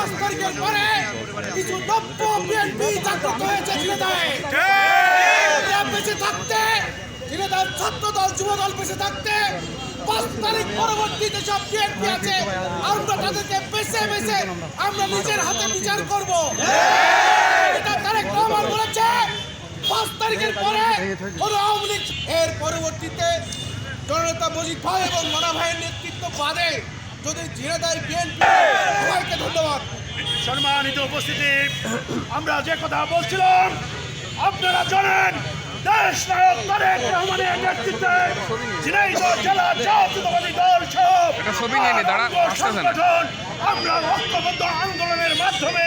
5 তারিখের পরে কিছু নব্য বিএনপি জাগ্রত হয়েছে ঝিনাইদহে। বেঁচে থাকতে ঝিনাইদহের ছাত্রদল যুবদল বেঁচে থাকতে 5 তারিখ পরবর্তী যেসব বিএনপি আছে আমরা তাদেরকে বেছে বেছে আমরা নিজের হাতে বিচার করব। এটা তারেক রহমান বলেছে 5 তারিখের পরে কোনো আওয়ামী লীগ এর পরবর্তীতে জননেতা মজিদ ভাই এবং মানা ভাইয়ের নেতৃত্ব বাদে যদি ঝিনাইদহ বিএনপি সবাইকে ধন্যবাদ। সম্মানিত উপস্থিতি, আমরা যে কথা বলছিলাম আপনারা জানেন, দেশ নায়ক তারেক রহমানের নেতৃত্বে ঝিনাইদহ জেলা জাতীয়তাবাদী দল সহ সংগঠন আমরা ঐক্যবদ্ধ আন্দোলনের মাধ্যমে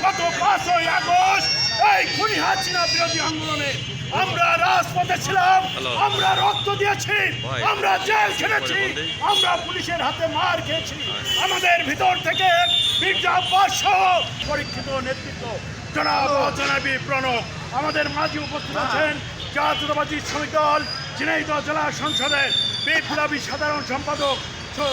গত 5ই আগস্ট এই খুনি হাসিনা বিরোধী আন্দোলনে আমরা রাজপথে ছিলাম, আমরা রক্ত দিয়েছি, আমরা জেল খেটেছি, আমরা পুলিশের হাতে মার খেয়েছি। আমাদের ভিতর থেকে মির্জা আব্বাস সহ পরীক্ষিত নেতৃত্ব জনাবি প্রণব আমাদের মাঝে উপস্থিত আছেন। জাতীয়তাবাদী শ্রমিক দল ঝিনাইদহ জেলা সংসদের বিপ্লবী সাধারণ সম্পাদক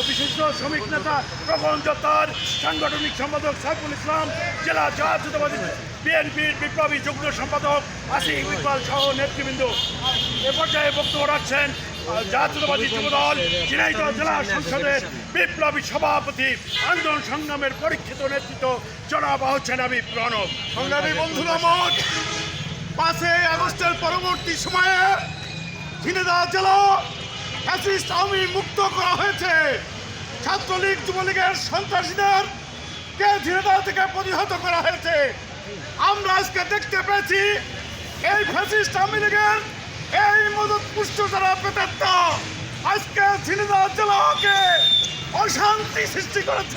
বিশিষ্ট শ্রমিক নেতা প্রবণ জত্তার, সাংগঠনিক সম্পাদক সাইফুল ইসলাম, জেলা জাতীয়তাবাদী বিএনপির বিপ্লবী যুগ্ম সম্পাদক আসিফ ইকবাল সহ নেতৃবৃন্দ। এ পর্যায়ে বক্তব্য রাখছেন জাতীয়তাবাদী যুবদল ঝিনাইদহ জেলা সংসদের বিপ্লবী সভাপতি, আন্দোলন সংগ্রামের পরীক্ষিত নেতৃত্ব জনাব জনাবি প্রণব। সংগ্রামী বন্ধুরা, মোট 5ই আগস্টের পরবর্তী সময়ে ঝিনাইদহ জেলা ফ্যাসিস্ট আওয়ামী মুক্ত করা হয়েছে। ছাত্রলীগ যুবলীগের সন্ত্রাসীদের কে ঝিনাইদহ থেকে প্রতিহত করা হয়েছে। আমরা আজকে দেখতে পেয়েছি এই ফ্যাসিস্ট আওয়ামী লীগের এই মদত পুষ্ট যারা পেতাত্তা আজকে ঝিনাইদহ জেলাকে অশান্তি সৃষ্টি করেছে।